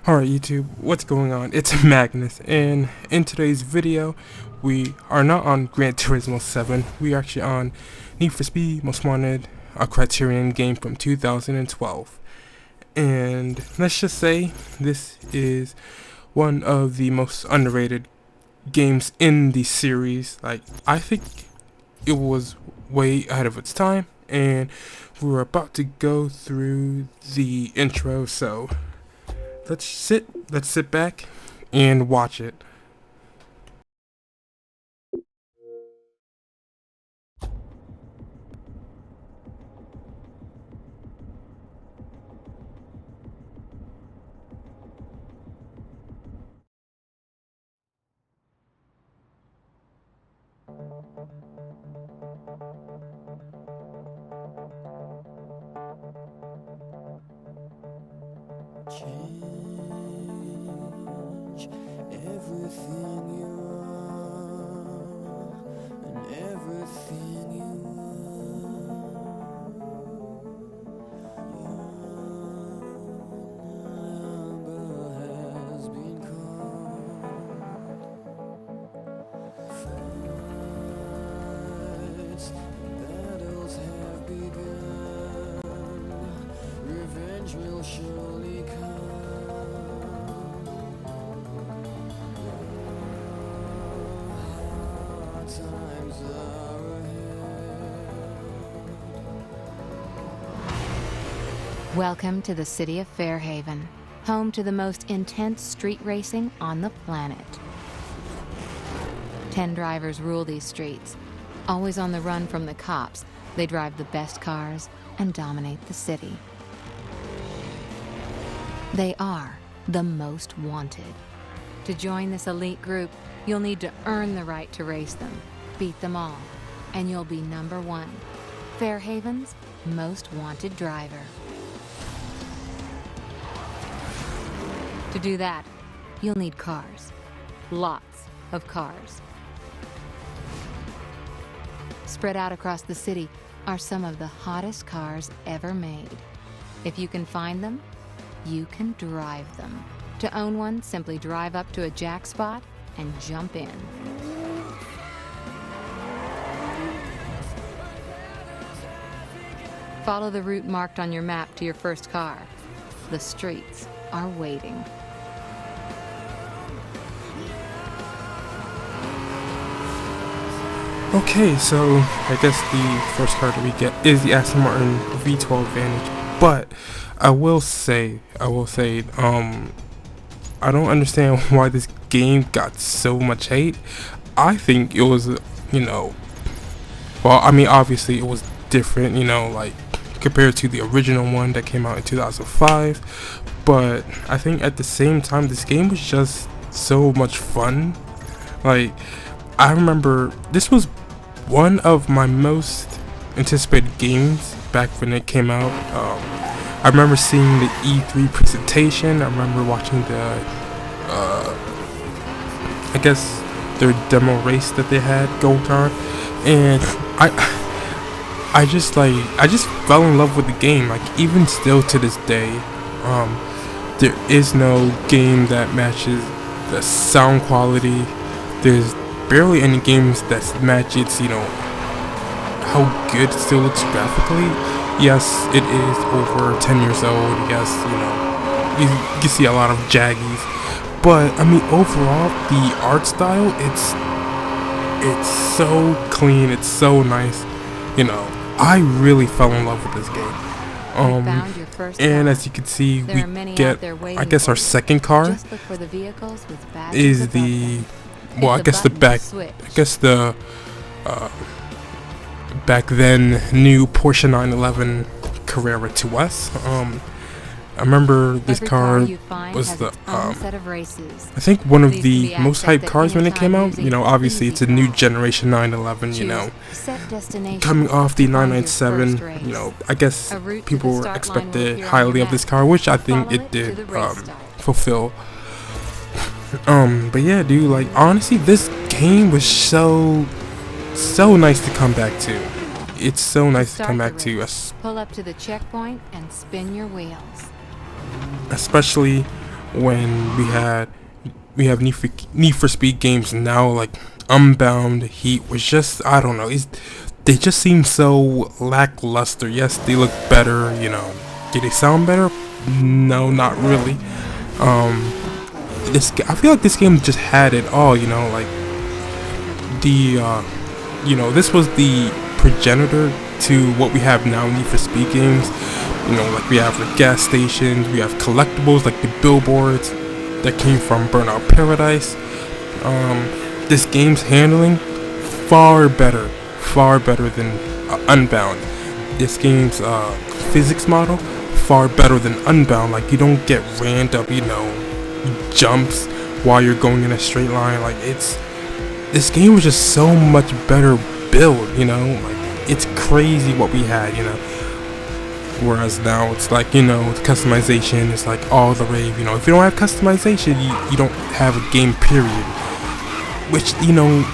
Alright YouTube, what's going on? It's Magnus, and in today's video, we are not on Gran Turismo 7, we are actually on Need for Speed Most Wanted, a Criterion game from 2012. And let's just say, this is one of the most underrated games in the series. Like, I think it was way ahead of its time, and we're about to go through the intro, so let's sit back and watch it. Change everything you are and everything you are. Your number has been called. Fights and battles have begun. Revenge will surely come. Times are ahead. Welcome to the city of Fairhaven, home to the most intense street racing on the planet. 10 drivers rule these streets. Always on the run from the cops, they drive the best cars and dominate the city. They are the most wanted. To join this elite group, you'll need to earn the right to race them, beat them all, and you'll be number one, Fairhaven's most wanted driver. To do that, you'll need cars. Lots of cars. Spread out across the city are some of the hottest cars ever made. If you can find them, you can drive them. To own one, simply drive up to a jack spot and jump in. Follow the route marked on your map to your first car. The streets are waiting. Okay, so I guess the first car that we get is the Aston Martin V12 Advantage, but I will say, I don't understand why this game got so much hate. I think it was, well, I mean, obviously it was different, like, compared to the original one that came out in 2005, but I think at the same time, this game was just so much fun. Like, I remember this was one of my most anticipated games back when it came out. I remember seeing the E3 presentation. I remember watching the, I guess their demo race that they had going on, and I just fell in love with the game. Like, even still to this day, there is no game that matches the sound quality. There's barely any games that match its, how good it still looks graphically. Yes, it is over 10 years old. Yes, you can see a lot of jaggies, but I mean, overall, the art style, it's so clean, it's so nice. I really fell in love with this game. And as you can see, we get, I guess, our second car is the, well, I guess the back then new Porsche 911 Carrera 2S. I remember this car was the, I think one of the most hyped cars when it came out. Obviously it's a new generation 911, coming off the 997, I guess people were expected highly of this car, which I think it did fulfill. But yeah, dude, like, honestly, this game was so nice to come back to. It's so nice to come back to. Pull up to the checkpoint and spin your wheels. Especially when we have Need for Speed games now, like Unbound, Heat was just, I don't know, they just seem so lackluster. Yes, they look better, you know. Did they sound better? No, not really. I feel like this game just had it all, you know, like this was the progenitor to what we have now in Need for Speed games. You know, like we have the gas stations, we have collectibles like the billboards that came from Burnout Paradise. This game's handling far better than Unbound. This game's physics model far better than Unbound. Like, you don't get random, you know, jumps while you're going in a straight line. Like, this game was just so much better built, you know. Like, it's crazy what we had, you know. Whereas now it's like, you know, the customization is like all the rave, you know. If you don't have customization, you don't have a game, period. Which, you know,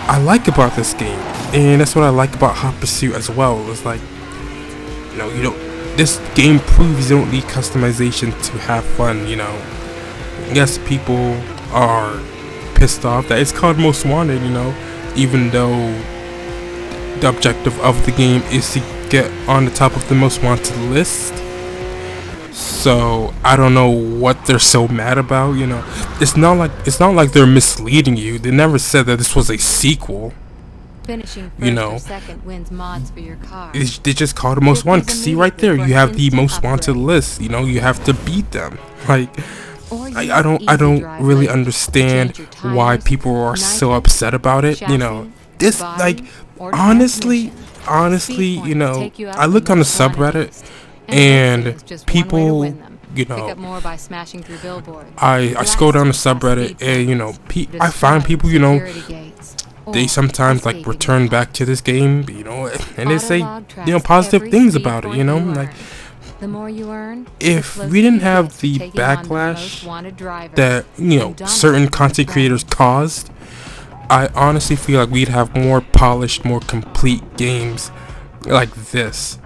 I like about this game. And that's what I like about Hot Pursuit as well. It's like, you know, this game proves you don't need customization to have fun, you know. Yes, people are pissed off that it's called Most Wanted, you know, even though the objective of the game is to get on the top of the Most Wanted list. So I don't know what they're so mad about, you know. It's not like they're misleading you. They never said that this was a sequel. Finishing first You know, or second wins mods for your car. they just called it Most Wanted. See right there, you have the Most Wanted list. You know, you have to beat them. Like, I don't really understand why people are so upset about it. You know, this, like, honestly, you know, I look on the subreddit and people, you know, I scroll down the subreddit and, you know, I find people, you know, they sometimes like return back to this game, you know, and they say, you know, positive things about it, you know, like, if we didn't have the backlash that, you know, certain content creators caused, I honestly feel like we'd have more polished, more complete games like this,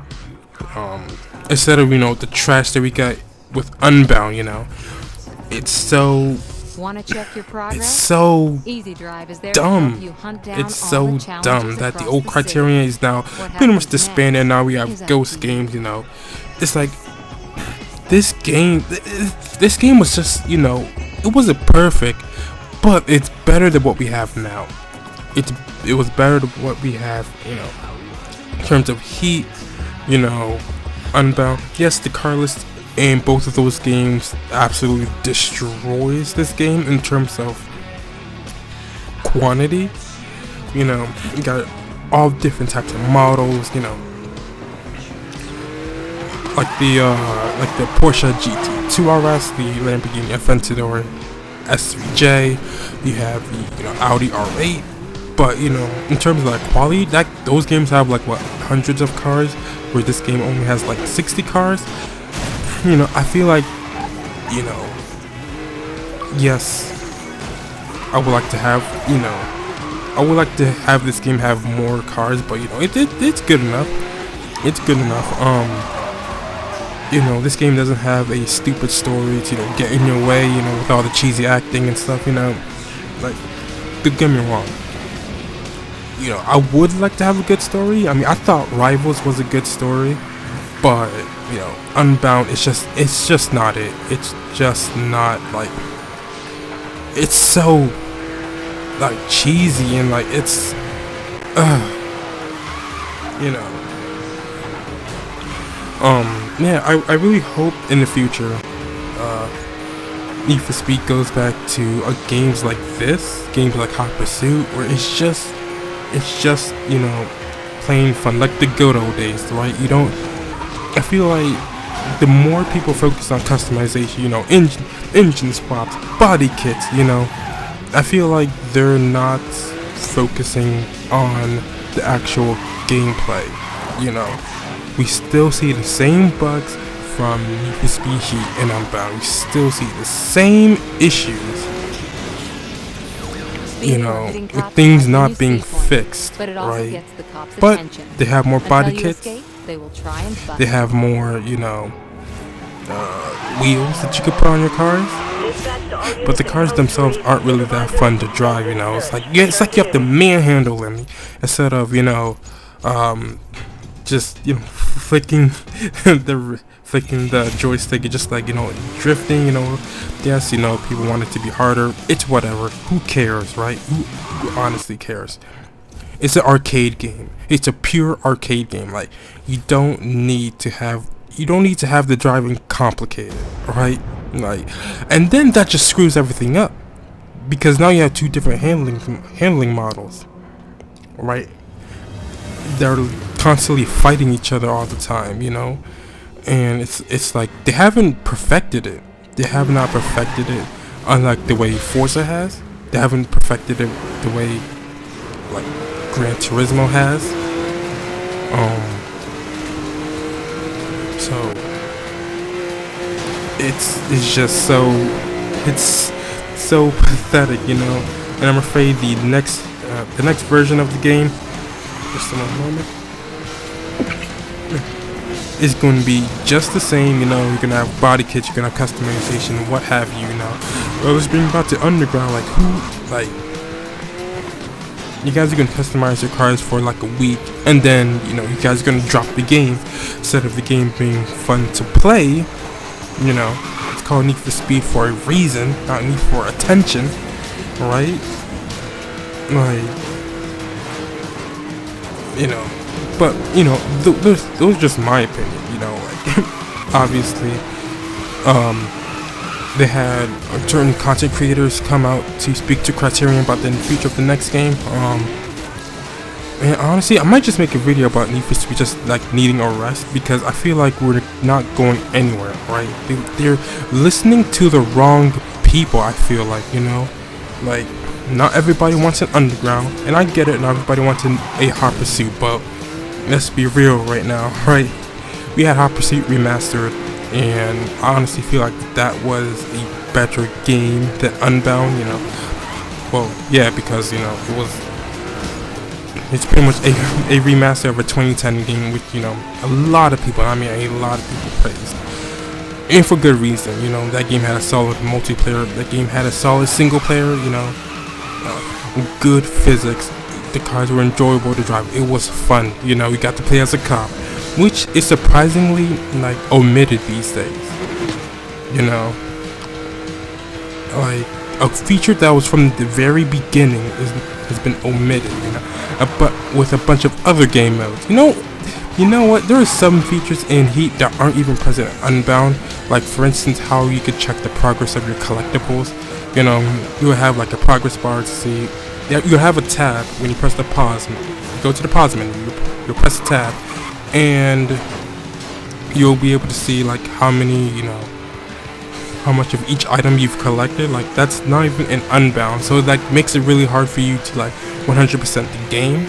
instead of, you know, the trash that we got with Unbound. You know, it's so it's so dumb. It's so dumb that the old Criterion is now pretty much disbanded, and now we have Ghost games. You know, it's like this game was just, you know, it wasn't perfect, but it's better than what we have now. It was better than what we have, you know, in terms of Heat, you know, Unbound. Yes, the car list in both of those games absolutely destroys this game in terms of quantity. You know, you got all different types of models, you know, like the Porsche GT2 RS, the Lamborghini Aventador S3J, you have the, you know, Audi R8. But, you know, in terms of like quality, those games have like what, hundreds of cars, where this game only has like 60 cars. You know, I feel like, you know, yes, I would like to have, you know, I would like to have this game have more cars, but, you know, it's good enough. It's good enough. You know, this game doesn't have a stupid story to, you know, get in your way, you know, with all the cheesy acting and stuff, you know. Like, don't get me wrong. You know, I would like to have a good story. I mean, I thought Rivals was a good story, but, you know, Unbound, it's just not it. It's just not, like, it's so, like, cheesy and, like, it's, you know. Yeah, I really hope in the future, Need for Speed goes back to games like this, games like Hot Pursuit, where it's just, you know, plain fun, like the good old days, right? You don't, I feel like the more people focus on customization, you know, engine swaps, body kits, you know, I feel like they're not focusing on the actual gameplay, you know. We still see the same bugs from Need for Speed Heat and Unbound. We still see the same issues, you know, with things not being fixed, right? But they have more body kits. They have more, you know, wheels that you could put on your cars. but the cars themselves aren't really that fun to drive. You know, it's like you have to manhandle them instead of just flicking the joystick. It's just like drifting. Yes, people want it to be harder. It's whatever. Who cares, right? Who honestly cares? It's an arcade game. It's a pure arcade game. Like you don't need to have the driving complicated, right? Like, and then that just screws everything up because now you have two different handling models, right? They're constantly fighting each other all the time, and it's like they haven't perfected it. They have not perfected it, unlike the way Forza has. They haven't perfected it the way like Gran Turismo has. So it's just so pathetic, and I'm afraid the next version of the game, just a moment, is going to be just the same. You're gonna have body kits, you're gonna have customization, what have you. Well, it's being brought to Underground. You guys are gonna customize your cars for like a week, and then you guys are gonna drop the game instead of the game being fun to play. It's called Need for Speed for a reason, not Need for Attention, right? But those are just my opinion. Obviously, they had certain content creators come out to speak to Criterion about the future of the next game. And honestly, I might just make a video about Need for Speed just like needing a rest, because I feel like we're not going anywhere, right? They're listening to the wrong people. I feel like, like not everybody wants an Underground, and I get it. Not everybody wants a Hot Pursuit, but let's be real right now, right? We had Hot Pursuit remastered, and I honestly feel like that was a better game than Unbound. Well, yeah, because it's pretty much a remaster of a 2010 game, which a lot of people praised, and for good reason. That game had a solid multiplayer. That game had a solid single player. Good physics. The cars were enjoyable to drive. It was fun. We got to play as a cop, which is surprisingly like omitted these days. Like a feature that was from the very beginning has been omitted. But with a bunch of other game modes. You know what? There are some features in Heat that aren't even present in Unbound. Like for instance, how you could check the progress of your collectibles. You would have like a progress bar to see. Yeah, you have a tab when you press the pause. Go to the pause menu. You'll press the tab, and you'll be able to see like how many, how much of each item you've collected. Like that's not even in Unbound, so it like makes it really hard for you to like 100% the game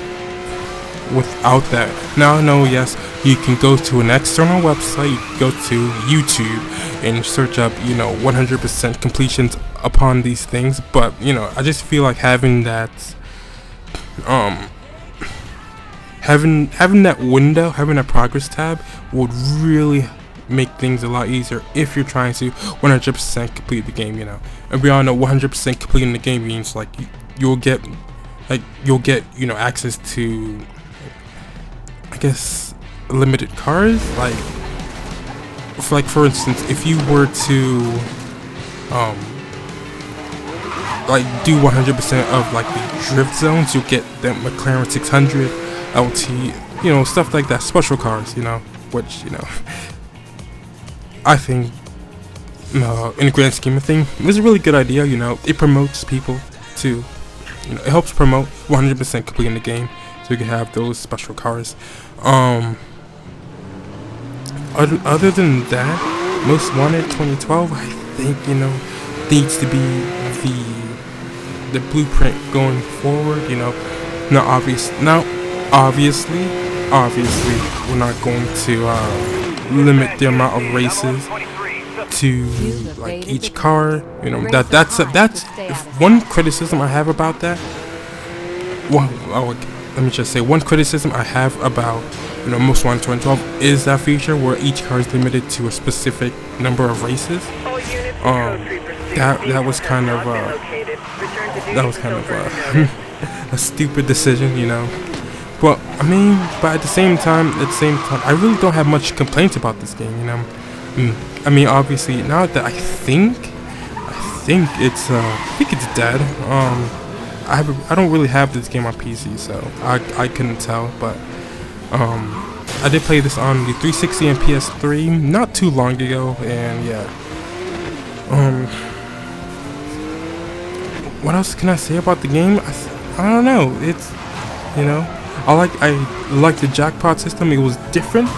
without that. Now I know, yes, you can go to an external website. You can go to YouTube and search up 100% completions upon these things, but I just feel like having that having that window, having that progress tab would really make things a lot easier if you're trying to 100% complete the game. And we all know 100% completing the game means like you'll get access to, I guess, limited cars. For instance, if you were to do 100% of like the drift zones, you'll get that McLaren 600 LT, stuff like that, special cars, which I think in the grand scheme of things it's a really good idea. It promotes people to, it helps promote 100% completing the game, so you can have those special cars. Other than that, Most Wanted 2012, I think needs to be the blueprint going forward. Now obviously we're not going to limit the amount of races to like each car. That's one criticism I have about that. Let me just say, one criticism I have about Most Wanted 2012 is that feature where each car is limited to a specific number of races. that was kind of a stupid decision, you know. But I mean, but at the same time, I really don't have much complaints about this game, you know. I mean, obviously, now that I think it's dead. I don't really have this game on PC, so I couldn't tell. But I did play this on the 360 and PS3 not too long ago, and yeah. What else can I say about the game? I don't know. It's, you know, I like the jackpot system. It was different.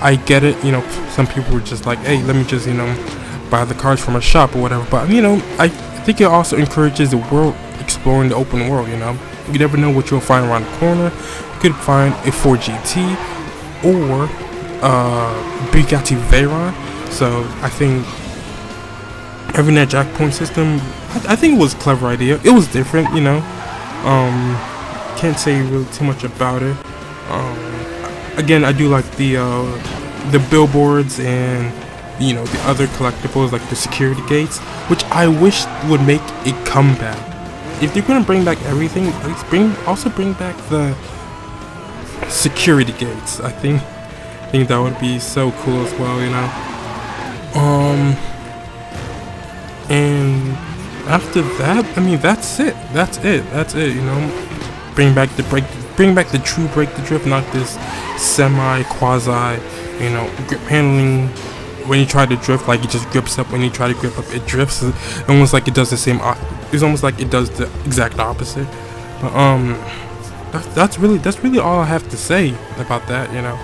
I get it. You know, some people were just like, hey, let me just, you know, buy the cards from a shop or whatever. But you know, I think it also encourages the world, exploring the open world. You know, you never know what you'll find around the corner. You could find a 4GT or Bugatti Veyron. So I think having that jackpot system, I think it was a clever idea. It was different, you know. Can't say really too much about it. Again, I do like the billboards and, you know, the other collectibles like the security gates, which I wish would make a comeback. If they're gonna bring back everything, at least bring back the security gates. I think that would be so cool as well, you know. And after that, I mean, that's it, you know. Bring back the true break the drift, not this semi quasi, you know, grip handling. When you try to drift, like, it just grips up. When you try to grip up, it drifts. It's almost like it does the same. It's almost like it does the exact opposite. But that's really all I have to say about that, you know.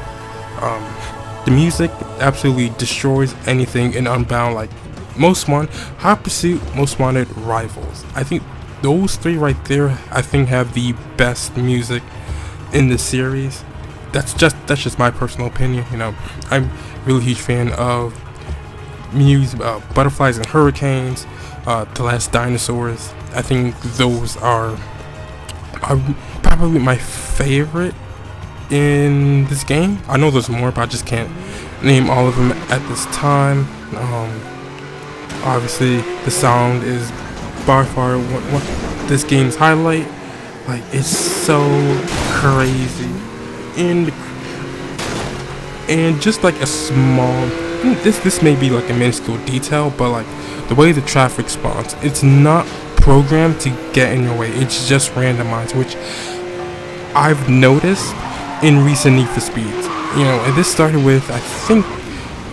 The music absolutely destroys anything in Unbound. Like, Most Wanted, Hot Pursuit, Most Wanted, Rivals. I think those three right there, I think, have the best music in the series. That's just my personal opinion, you know. I'm a really huge fan of music, Butterflies and Hurricanes, The Last Dinosaurs. I think those are probably my favorite in this game. I know there's more, but I just can't name all of them at this time. Obviously, the sound is by far what this game's highlight. Like, it's so crazy, and just like a small, this may be like a minuscule detail, but like the way the traffic spawns, it's not programmed to get in your way. It's just randomized, which I've noticed in recent Need for Speeds. You know, and this started with, I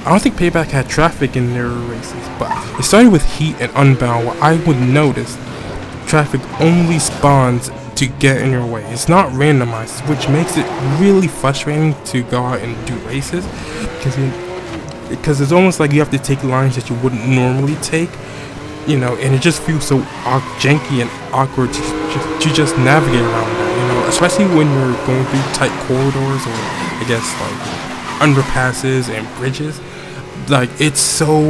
don't think Payback had traffic in their races, but it started with Heat and Unbound, where I would notice traffic only spawns to get in your way. It's not randomized, which makes it really frustrating to go out and do races, because it's almost like you have to take lines that you wouldn't normally take, you know, and it just feels so janky and awkward to just navigate around that, you know, especially when you're going through tight corridors, or I guess like underpasses and bridges. Like, it's so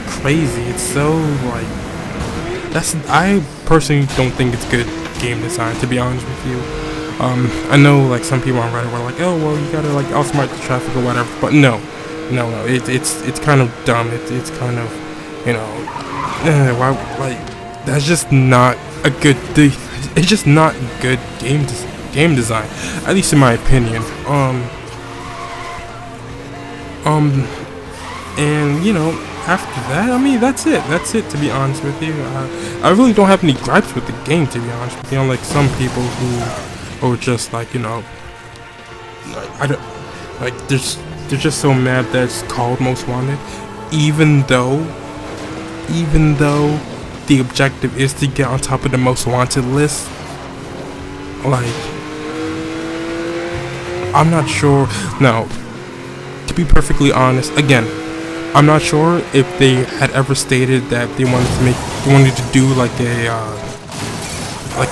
crazy. It's so like, I personally don't think it's good game design, to be honest with you. I know like some people on Reddit were like, oh well, you gotta like outsmart the traffic or whatever, but no, it's kind of dumb. It's kind of, you know, why, like, that's just not a good thing. It's just not good game design, at least in my opinion. And you know, after that, I mean, that's it, to be honest with you. I really don't have any gripes with the game, to be honest with you. Unlike some people who are just like, you know, like, they're just so mad that it's called Most Wanted, even though the objective is to get on top of the Most Wanted list. Like, I'm not sure. No, to be perfectly honest, again, I'm not sure if they had ever stated that they wanted to do like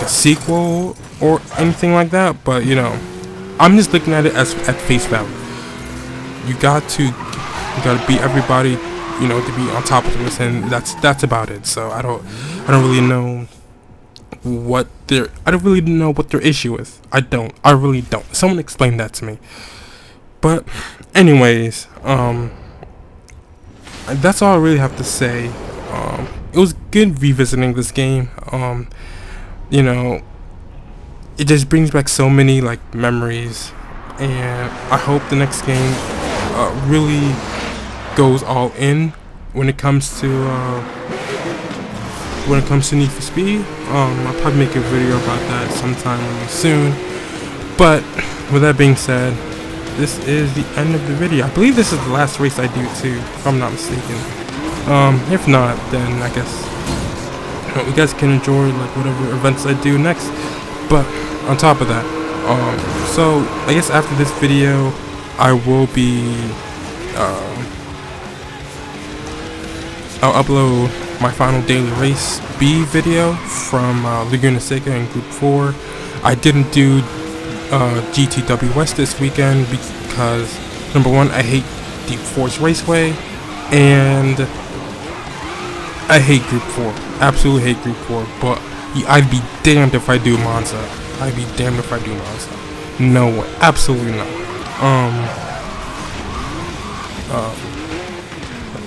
a sequel or anything like that, but you know, I'm just looking at it as at face value. You got to beat everybody, you know, to be on top of the list, and that's about it. So I don't really know what their issue is. I really don't. Someone explain that to me. But anyways, that's all I really have to say. It was good revisiting this game. You know, it just brings back so many like memories, and I hope the next game really goes all in when it comes to Need for Speed. I'll probably make a video about that sometime really soon. But with that being said, this is the end of the video. I believe this is the last race I do too, if I'm not mistaken. If not, then I guess you guys can enjoy like whatever events I do next. But on top of that, so I guess after this video, I will be I'll upload my final daily race B video from Laguna Seca in Group 4. I didn't do GTW West this weekend because number one, I hate Deep Force Raceway, and I hate Group 4. Absolutely hate Group 4. But I'd be damned if I do Monza. I'd be damned if I do Monza. No way. Absolutely not.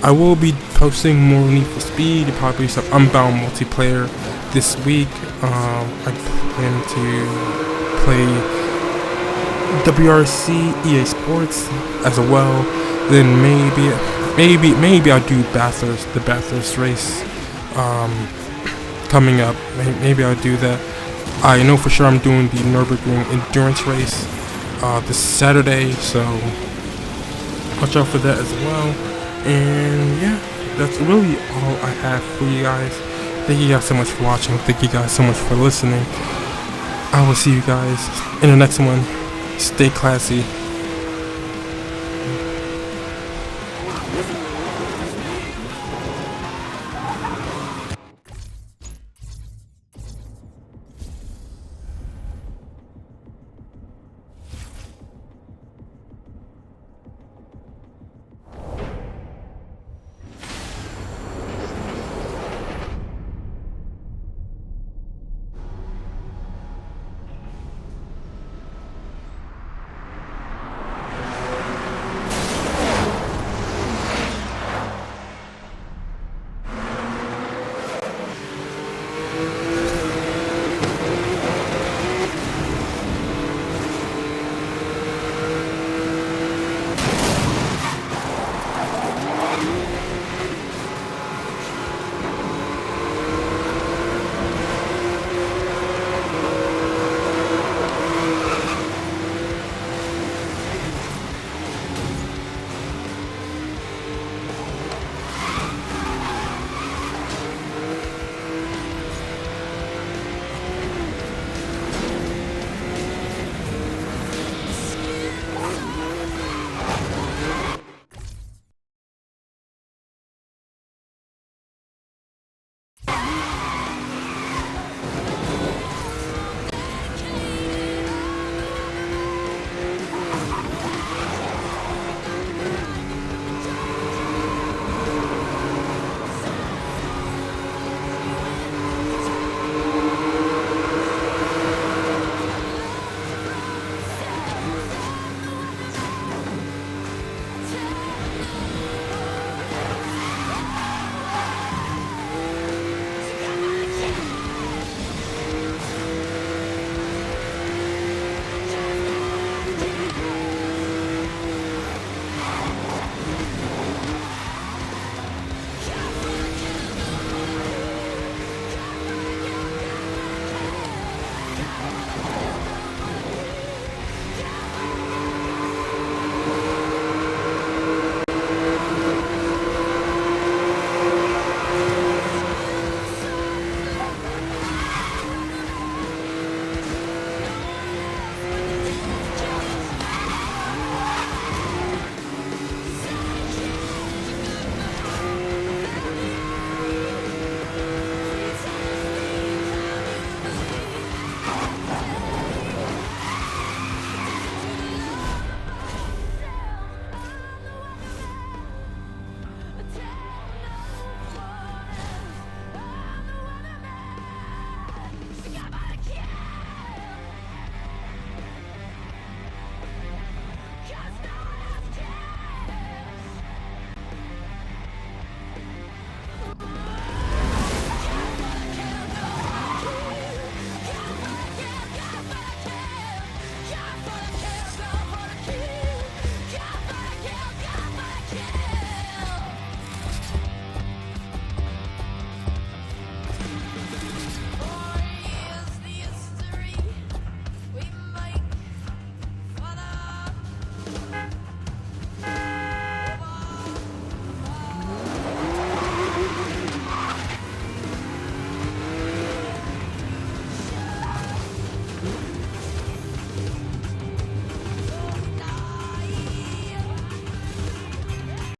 I will be posting more Need for Speed, probably some Unbound multiplayer this week. I plan to play WRC EA Sports as well. Then maybe I'll do Bathurst, the Bathurst race coming up. Maybe I'll do that. I know for sure I'm doing the Nürburgring endurance race this Saturday, so watch out for that as well. And yeah, that's really all I have for you guys. Thank you guys so much for watching. Thank you guys so much for listening. I will see you guys in the next one. Stay classy.